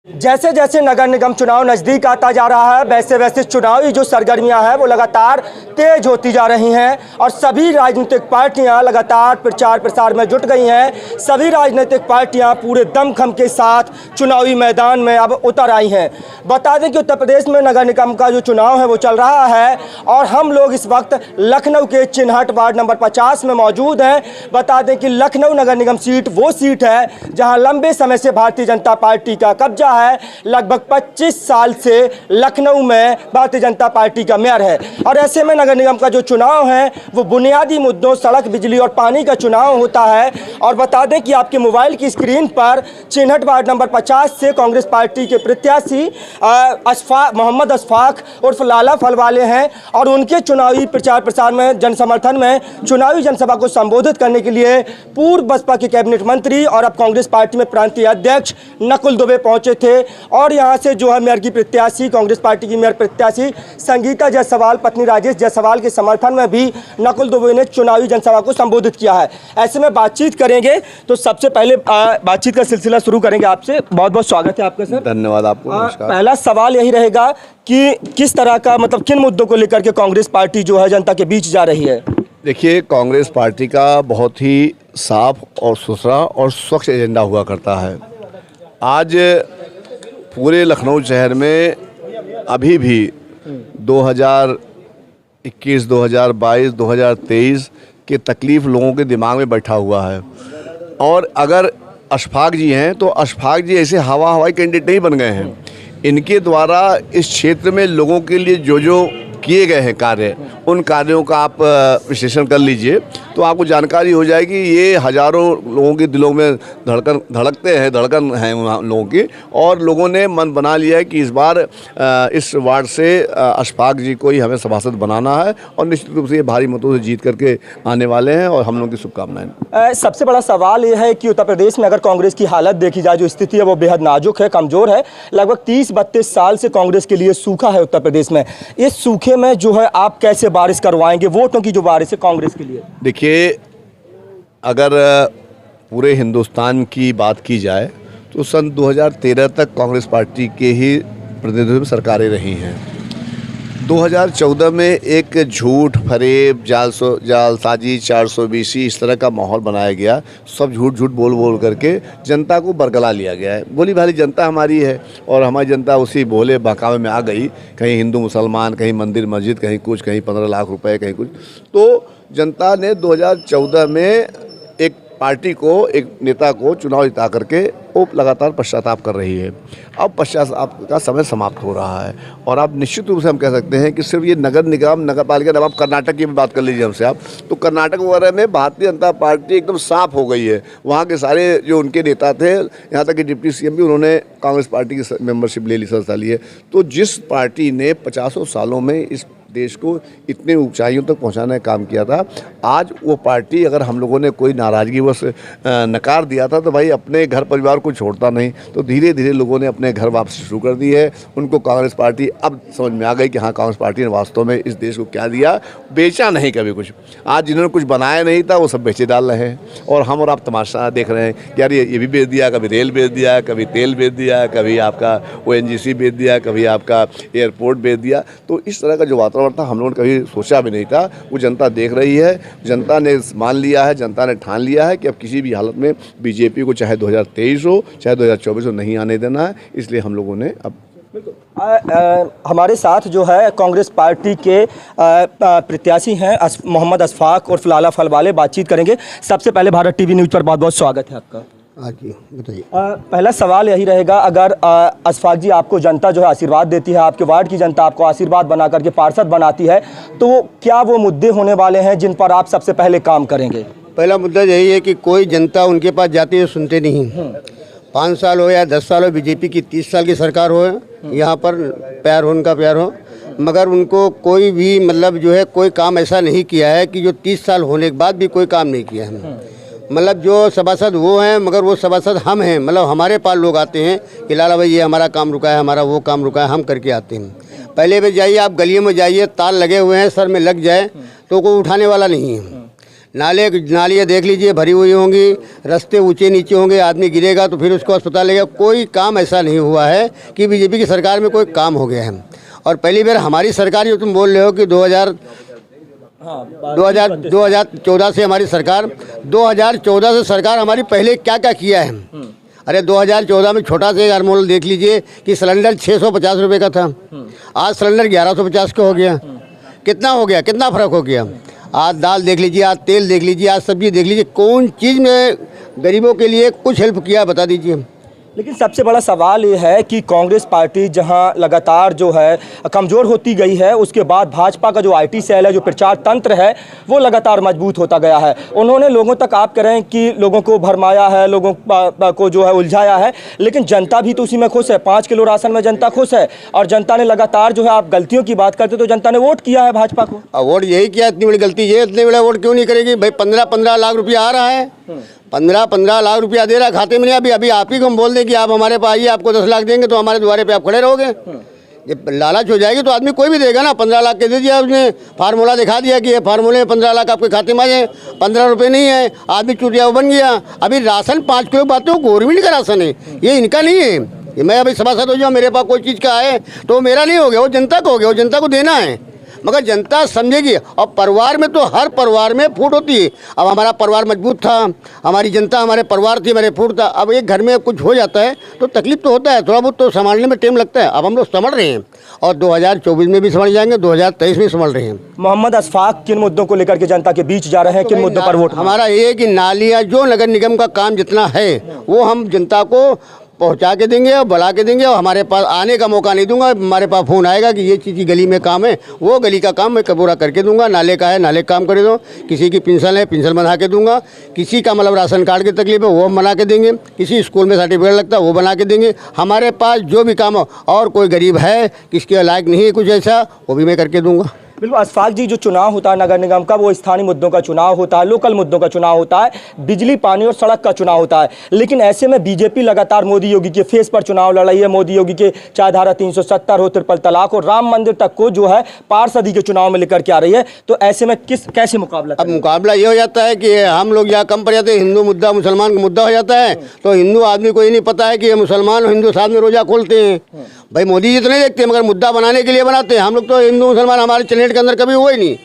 जैसे जैसे नगर निगम चुनाव नजदीक आता जा रहा है वैसे वैसे चुनावी जो सरगर्मियां हैं वो लगातार तेज होती जा रही हैं और सभी राजनीतिक पार्टियां लगातार प्रचार प्रसार में जुट गई हैं। सभी राजनीतिक पार्टियां पूरे दमखम के साथ चुनावी मैदान में अब उतर आई हैं। बता दें कि उत्तर प्रदेश में नगर निगम का जो चुनाव है वो चल रहा है और हम लोग इस वक्त लखनऊ के चिन्हट वार्ड नंबर 50 में मौजूद हैं। बता दें कि लखनऊ नगर निगम सीट वो सीट है जहाँ लंबे समय से भारतीय जनता पार्टी का कब्जा है। लगभग 25 साल से लखनऊ में भारतीय जनता पार्टी का मेयर है और ऐसे में नगर निगम का जो चुनाव है वो बुनियादी मुद्दों सड़क, बिजली और पानी का चुनाव होता है। और बता दें कि आपके मोबाइल की स्क्रीन पर चिन्हट वार्ड नंबर 50 से कांग्रेस पार्टी के प्रत्याशी मोहम्मद अशफाक उर्फ लाला फलवाले हैं और उनके चुनावी प्रचार प्रसार में जन समर्थन में चुनावी जनसभा को संबोधित करने के लिए पूर्व बसपा के कैबिनेट मंत्री और अब कांग्रेस पार्टी में प्रांतीय अध्यक्ष नकुल दुबे पहुंचे थे। और यहां से जो है मेयर की प्रत्याशी, कांग्रेस पार्टी की मेयर प्रत्याशी संगीता जायसवाल पत्नी राजेश जायसवाल के समर्थन में भी नकुल दुबे ने चुनावी जनसभा को संबोधित किया है। ऐसे में बातचीत करेंगे तो सबसे पहले बातचीत का सिलसिला शुरू करेंगे आपसे। बहुत बहुत स्वागत है आपका सर। धन्यवाद आपको। पहला सवाल यही रहेगा कि किस तरह का किन मुद्दों को लेकर के कांग्रेस पार्टी जो है जनता के बीच जा रही है? देखिए, कांग्रेस पार्टी का बहुत ही साफ और सुथरा और स्वच्छ एजेंडा हुआ करता है। आज पूरे लखनऊ शहर में अभी भी 2021, 2022, 2023 के तकलीफ़ लोगों के दिमाग में बैठा हुआ है। और अगर अशफाक जी हैं तो अशफाक जी ऐसे हवाई कैंडिडेट नहीं बन गए हैं। इनके द्वारा इस क्षेत्र में लोगों के लिए जो जो किए गए हैं कार्य, उन कार्यों का आप विश्लेषण कर लीजिए तो आपको जानकारी हो जाएगी। ये हज़ारों लोगों के दिलों में धड़कन है उन लोगों की, और लोगों ने मन बना लिया है कि इस बार इस वार्ड से अशफाक जी को ही हमें सभासद बनाना है और निश्चित रूप से ये भारी मतों से जीत करके आने वाले हैं और हम लोगों की शुभकामनाएं। सबसे बड़ा सवाल ये है कि उत्तर प्रदेश में अगर कांग्रेस की हालत देखी जाए, जो स्थिति है वो बेहद नाजुक है, कमज़ोर है। लगभग 30-32 साल से कांग्रेस के लिए सूखा है उत्तर प्रदेश में। इस सूखे में जो है आप कैसे बारिश करवाएंगे, वोटों की जो बारिश है कांग्रेस के लिए? देखिए, अगर पूरे हिंदुस्तान की बात की जाए तो सन 2013 तक कांग्रेस पार्टी के ही प्रतिनिधित्व में सरकारें रही हैं। 2014 में एक झूठ, फरेब, जालसाजी, 420 इस तरह का माहौल बनाया गया। सब झूठ बोल करके जनता को बरगला लिया गया है। भोली भाली जनता हमारी है और हमारी जनता उसी भोले बहकावे में आ गई। कहीं हिंदू मुसलमान, कहीं मंदिर मस्जिद, कहीं कुछ, कहीं 15 लाख रुपए, कहीं कुछ। तो जनता ने 2014 में एक पार्टी को, एक नेता को चुनाव जिता करके वो लगातार पश्चाताप कर रही है। अब पश्चाताप का समय समाप्त हो रहा है और अब निश्चित रूप से हम कह सकते हैं कि सिर्फ ये नगर निगम, नगर पालिका, जब आप कर्नाटक की बात कर लीजिए हमसे आप, तो कर्नाटक वगैरह में भारतीय जनता पार्टी एकदम साफ हो गई है। वहाँ के सारे जो उनके नेता थे, यहाँ तक कि डिप्टी सीएम भी, उन्होंने कांग्रेस पार्टी की मेंबरशिप ले ली, सदस्यता ली है। तो जिस पार्टी ने 50 सालों में इस देश को इतने ऊंचाइयों तक पहुंचाने का काम किया था, आज वो पार्टी, अगर हम लोगों ने कोई नाराज़गी बस नकार दिया था तो भाई अपने घर परिवार को छोड़ता नहीं। तो धीरे धीरे लोगों ने अपने घर वापसी शुरू कर दी है। उनको कांग्रेस पार्टी अब समझ में आ गई कि हाँ, कांग्रेस पार्टी ने वास्तव में इस देश को क्या दिया, बेचा नहीं कभी कुछ। आज जिन्होंने कुछ बनाया नहीं था वो सब बेचे डाल रहे हैं और हम और आप तमाशा देख रहे हैं कि यार ये भी बेच दिया, कभी रेल बेच दिया, कभी तेल बेच दिया, कभी आपका ONGC बेच दिया, कभी आपका एयरपोर्ट बेच दिया। तो इस तरह का जो वातावरण था हम लोगों ने कभी सोचा भी नहीं था। वो जनता देख रही है, जनता ने मान लिया है, जनता ने ठान लिया है कि अब किसी भी हालत में बीजेपी को चाहे 2023 हो चाहे 2024 हो नहीं आने देना है। इसलिए हम लोगों ने अब हमारे साथ जो है कांग्रेस पार्टी के प्रत्याशी हैं मोहम्मद अशफाक और लाला फलवाले, बातचीत करेंगे। सबसे पहले भारत टीवी न्यूज़ पर बहुत बहुत स्वागत है आपका। जी बताइए। पहला सवाल यही रहेगा, अगर अशफाक जी आपको जनता जो है आशीर्वाद देती है, आपके वार्ड की जनता आपको आशीर्वाद बना करके पार्षद बनाती है, तो क्या वो मुद्दे होने वाले हैं जिन पर आप सबसे पहले काम करेंगे? पहला मुद्दा यही है कि कोई जनता उनके पास जाती है सुनते नहीं। 5 साल हो या 10 साल हो, बीजेपी की 30 साल की सरकार हो, यहाँ पर प्यार हो, उनका प्यार हो, मगर उनको कोई भी जो है कोई काम ऐसा नहीं किया है कि जो 30 साल होने के बाद भी कोई काम नहीं किया है। जो सभासद वो हैं, मगर वो सभासद हम हैं। हमारे पास लोग आते हैं कि लाला भाई ये हमारा काम रुका है, हमारा वो काम रुका है, हम करके आते हैं। पहले भी जाइए आप गलियों में जाइए, तार लगे हुए हैं, सर में लग जाए तो कोई उठाने वाला नहीं है। नालियाँ देख लीजिए भरी हुई होंगी, रास्ते ऊंचे नीचे होंगे, आदमी गिरेगा तो फिर उसको अस्पताल लेगा। कोई काम ऐसा नहीं हुआ है कि बीजेपी की सरकार में कोई काम हो गया है। और पहली बार हमारी सरकार, जो तुम बोल रहे हो कि 2014 से हमारी सरकार, 2014 से सरकार हमारी पहले क्या क्या किया है। अरे 2014 में छोटा सा हारमोल देख लीजिए कि सिलेंडर 650 रुपये का था, आज सिलेंडर 1150 का हो गया। कितना हो गया, कितना फ़र्क हो गया। आज दाल देख लीजिए, आज तेल देख लीजिए, आज सब्जी देख लीजिए। कौन चीज़ में गरीबों के लिए कुछ हेल्प किया बता दीजिए। लेकिन सबसे बड़ा सवाल ये है कि कांग्रेस पार्टी जहां लगातार जो है कमज़ोर होती गई है, उसके बाद भाजपा का जो आईटी सेल है, जो प्रचार तंत्र है, वो लगातार मजबूत होता गया है। उन्होंने लोगों तक, आप कह रहे हैं कि लोगों को भरमाया है, लोगों को जो है उलझाया है, लेकिन जनता भी तो उसी में खुश है। 5 किलो राशन में जनता खुश है और जनता ने लगातार जो है, आप गलतियों की बात करते तो जनता ने वोट किया है भाजपा को। वोट यही किया, इतनी बड़ी गलती ये, इतने बड़ा वोट क्यों नहीं करेगी भाई। 15-15 लाख रुपया आ रहा है, 15-15 लाख रुपया दे रहा है खाते में। नहीं अभी आप ही को हम बोल दें कि आप हमारे पास आइए, आपको 10 लाख देंगे, तो हमारे द्वारे पे आप खड़े रहोगे। जब लालच हो जाएगी तो आदमी कोई भी देगा ना। 15 लाख के दे दिया उसने, फार्मूला दिखा दिया कि ये फार्मूले में 15 लाख आपके खाते में आ जाए। 15 रुपये नहीं है, आदमी चुटिया बन गया। अभी राशन 5 किलो बात है, गवर्नमेंट का राशन है, ये इनका नहीं है। ये मैं अभी सभासद हो जाऊँ, मेरे पास कोई चीज़ का है तो मेरा नहीं हो गया, वो जनता का हो गया, वो जनता को देना है। मगर जनता समझेगी। और परिवार में तो हर परिवार में फूट होती है। अब हमारा परिवार मजबूत था, हमारी जनता हमारे परिवार थी, मेरे फूट था। अब एक घर में कुछ हो जाता है तो तकलीफ तो होता है, थोड़ा बहुत तो संभालने में टाइम लगता है। अब हम लोग संभल रहे हैं और 2024 में भी संभल जाएंगे, 2023 में संभल रहे हैं। मोहम्मद अशफाक किन मुद्दों को लेकर के जनता के बीच जा रहे हैं, किन मुद्दों पर वोट? हमारा ये है कि नालियाँ, जो नगर निगम का काम जितना है वो हम जनता को पहुंचा के देंगे और बढ़ा के देंगे। और हमारे पास आने का मौका नहीं दूंगा। हमारे पास फ़ोन आएगा कि ये चीज़ की गली में काम है, वो गली का काम मैं पूरा करके दूंगा। नाले का है, नाले का काम कर दूँ। किसी की पेंशन है, पेंशन बना के दूंगा। किसी का मतलब राशन कार्ड की तकलीफ है, वो हम बना के देंगे। किसी स्कूल में सर्टिफिकेट लगता है, वो बना के देंगे। हमारे पास जो भी काम हो, और कोई गरीब है किसके लायक नहीं है कुछ ऐसा, वो भी मैं करके दूँगा। बिल्कुल अशफाक जी, जो चुनाव होता है नगर निगम का, वो स्थानीय मुद्दों का चुनाव होता है, लोकल मुद्दों का चुनाव होता है, बिजली, पानी और सड़क का चुनाव होता है। लेकिन ऐसे में बीजेपी लगातार मोदी योगी के फेस पर चुनाव लड़ रही है। मोदी योगी के चाहे धारा 370 हो, ट्रिपल तलाक और राम मंदिर तक को जो है पार्षदी के चुनाव में लेकर के आ रही है। तो ऐसे में कैसे मुकाबला? अब मुकाबला ये हो जाता है कि हम लोग यहाँ कम पड़ जाते हैं। हिंदू मुद्दा मुसलमान का मुद्दा हो जाता है, तो हिंदू आदमी को ये नहीं पता है कि ये मुसलमान और हिंदू साथ में रोजा खोलते हैं। भाई मोदी जी तो नहीं देखते, मगर मुद्दा बनाने के लिए बनाते हैं। हम लोग तो हिंदू मुसलमान, हमारे चैलेंज के अंदर कभी हुआ ही नहीं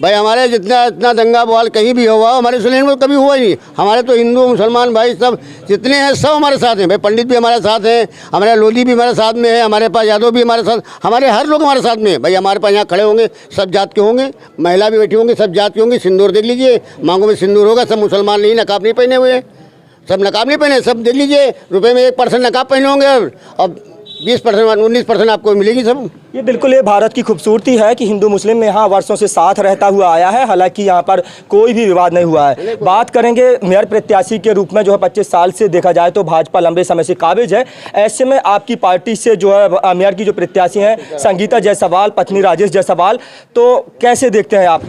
भाई। हमारे इतना दंगा बवाल कहीं भी हुआ, हमारे चैलेंज में कभी हुआ ही नहीं। हमारे तो हिंदू मुसलमान भाई सब जितने हैं सब हमारे साथ हैं भाई। पंडित भी हमारे साथ हैं, हमारे लोधी भी हमारे साथ में है, हमारे पास यादव भी हमारे साथ, हमारे हर लोग हमारे साथ में है भाई। हमारे पास यहाँ खड़े होंगे सब जात के होंगे, महिला भी बैठी होंगी सब जात के होंगे। सिंदूर देख लीजिए, मांगों में सिंदूर होगा। सब मुसलमान नहीं, नकाब नहीं पहने हुए, सब नकाब नहीं पहने। सब देख लीजिए, रुपये में 1% नकाब पहने होंगे और 20% 19% आपको मिलेगी सब। ये बिल्कुल ये भारत की खूबसूरती है कि हिंदू मुस्लिम में यहाँ वर्षों से साथ रहता हुआ आया है। हालांकि यहाँ पर कोई भी विवाद नहीं हुआ है। बात करेंगे मेयर प्रत्याशी के रूप में, जो है 25 साल से देखा जाए तो भाजपा लंबे समय से काबिज है। ऐसे में आपकी पार्टी से जो है मेयर की जो प्रत्याशी हैं संगीता जायसवाल, पत्नी राजेश जायसवाल, तो कैसे देखते हैं आप?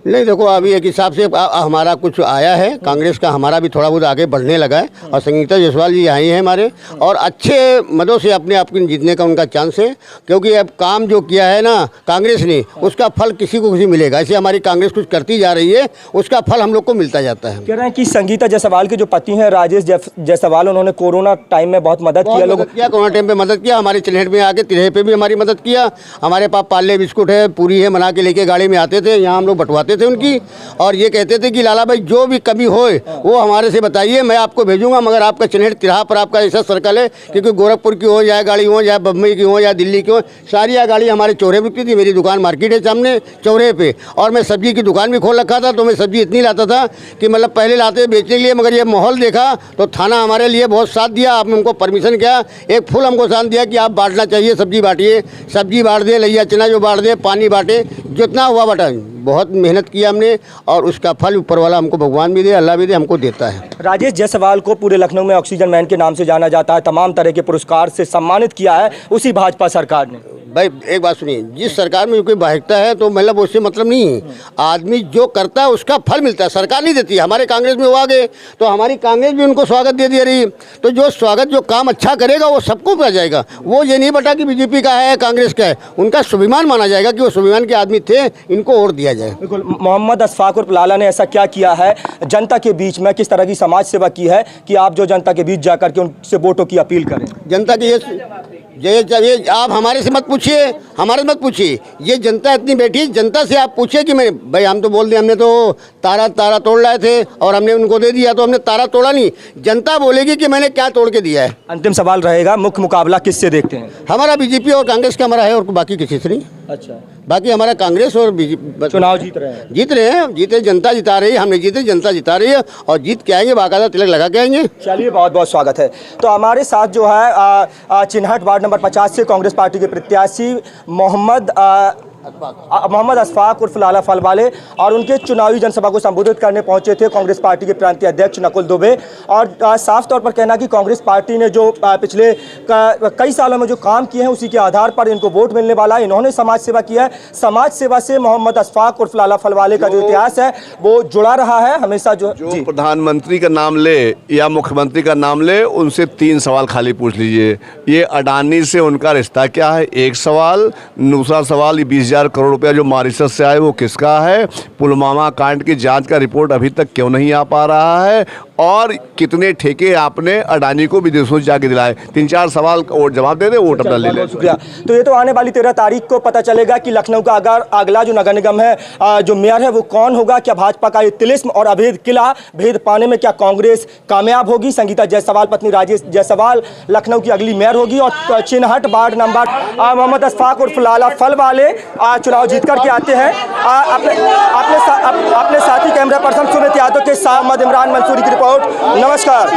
नहीं देखो, अभी एक हिसाब से हमारा कुछ आया है कांग्रेस का, हमारा भी थोड़ा बहुत आगे बढ़ने लगा है। और संगीता जायसवाल जी आई हैं हमारे, और अच्छे मदों से अपने आप जीतने का उनका चांस है। क्योंकि अब काम जो किया है ना कांग्रेस ने, उसका फल किसी को किसी मिलेगा। ऐसे हमारी कांग्रेस कुछ करती जा रही है, उसका फल हम लोग को मिलता जाता है। कह रहे हैं कि संगीता जायसवाल के जो पति हैं राजेश जायसवाल, उन्होंने कोरोना टाइम में बहुत मदद किया, लोगों किया, कोरोना टाइम पे मदद किया। हमारे चिल्हट में आके तिरहे पे भी हमारी मदद किया। हमारे पास पार्ले बिस्कुट है, पूरी है, बना के लेके गाड़ी में आते थे, यहाँ हम लोग बंटवाते थे उनकी। और ये कहते थे कि लाला भाई जो भी कमी हो वो हमारे से बताइए, मैं आपको भेजूंगा। मगर आपका चिल्हट तिरहा पर आपका ऐसा सर्कल है, क्योंकि गोरखपुर की हो जाए गाड़ी हो, या बम्बई की हो या दिल्ली की हो, सारी गाड़ी हमारे चौरे पे रुकती थी। मेरी दुकान मार्केट है सामने चौरे पे, और मैं सब्जी की दुकान भी खोल रखा था। तो मैं सब्जी इतनी लाता था कि मतलब पहले लाते बेचने के लिए, मगर ये माहौल देखा तो थाना हमारे लिए बहुत साथ दिया। आपने उनको परमिशन किया, एक फुल हमको साथ दिया कि आप बांटना चाहिए, सब्जी बांटिए, सब्जी बांट दे, लैया चना जो बांट दे, पानी बांटे, जितना हुआ बांटा। बहुत मेहनत किया हमने, और उसका फल ऊपर वाला हमको भगवान भी दे, अल्लाह भी दे, हमको देता है। राजेश जायसवाल को पूरे लखनऊ में ऑक्सीजन मैन के नाम से जाना जाता है, तमाम तरह के पुरस्कार से सम्मानित किया है उसी भाजपा सरकार ने। भाई एक बात सुनिए, जिस सरकार में कोई बाहिकता है तो मतलब उससे मतलब नहीं है। आदमी जो करता है उसका फल मिलता है, सरकार नहीं देती है। हमारे कांग्रेस में वो आ गए तो हमारी कांग्रेस भी उनको स्वागत दे रही है। तो जो स्वागत, जो काम अच्छा करेगा वो सबको पा जाएगा। वो ये नहीं बता कि बीजेपी का है कांग्रेस का है, उनका स्वाभिमान माना जाएगा कि वो स्वाभिमान के आदमी थे, इनको वोट दिया जाए। बिल्कुल, मोहम्मद अशफाक उर्फ लाला ने ऐसा क्या किया है जनता के बीच में, किस तरह की समाज सेवा की है कि आप जो जनता के बीच जाकर के उनसे वोटों की अपील करें? जनता के ये आप हमारे से मत पूछिए, हमारे से मत पूछिए। ये जनता इतनी बैठी, जनता से आप पूछिए कि मैं भाई हम तो बोल दें हमने तो तारा तोड़ लाए थे और हमने उनको दे दिया, तो हमने तारा तोड़ा नहीं। जनता बोलेगी कि मैंने क्या तोड़ के दिया है। अंतिम सवाल रहेगा, मुख्य मुकाबला किससे देखते हैं? हमारा बीजेपी और कांग्रेस का हमारा है, और बाकी किसी से नहीं। अच्छा, बाकी हमारा कांग्रेस और बीजेपी चुनाव जीत रहे हैं? जीते जनता जिता रही है, हमने जीते जनता जिता रही है, और जीत के आएंगे, बाकायदा तिलक लगा के आएंगे। चलिए, बहुत बहुत स्वागत है। तो हमारे साथ जो है चिन्हट वार्ड नंबर 50 से कांग्रेस पार्टी के प्रत्याशी मोहम्मद अशफाक उर्फ लाला फलवाले और उनके चुनावी जनसभा को संबोधित करने पहुंचे थे कांग्रेस पार्टी के प्रांतीय अध्यक्ष नकुल दुबे। और साफ तौर पर कहना कि कांग्रेस पार्टी ने जो पिछले कई सालों में जो काम किए हैं उसी के आधार पर इनको वोट मिलने वाला है। इन्होंने समाज सेवा किया है, समाज सेवा से मोहम्मद अशफाक उर्फ लाला फलवाले का जो इतिहास है वो जुड़ा रहा है हमेशा। जो प्रधानमंत्री का नाम ले या मुख्यमंत्री का नाम ले, उनसे 3 सवाल खाली पूछ लीजिए। ये अडानी से उनका रिश्ता क्या है, एक सवाल। दूसरा सवाल, ये 20,000 करोड़ रुपया जो मॉरिशस से आए वो किसका है? पुलवामा कांड की जांच का रिपोर्ट अभी तक क्यों नहीं आ पा रहा है? और कितने ठेके आपने अडानी को विदेशों से जाके दिलाए? 3-4 सवाल का जवाब दे दे, वोट अपना ले ले। शुक्रिया। तो ये तो आने वाली 13 तारीख को पता चलेगा कि लखनऊ का अगला जो नगर निगम है, जो मेयर है वो कौन होगा। क्या भाजपा का ये तिलिस्म और अभेद किला भेद पाने में क्या कांग्रेस कामयाब होगी? संगीता जायसवाल पत्नी राजेश जायसवाल लखनऊ की अगली मेयर होगी। और चिन्हट वार्ड नंबर मोहम्मद अशफाक उर्फ लाला फलवाले चुनाव जीत करके आते हैं। अपने साथी कैमरा पर्सन सुमित यादव के साथ इमरान मंसूरी की रिपोर्ट। नमस्कार।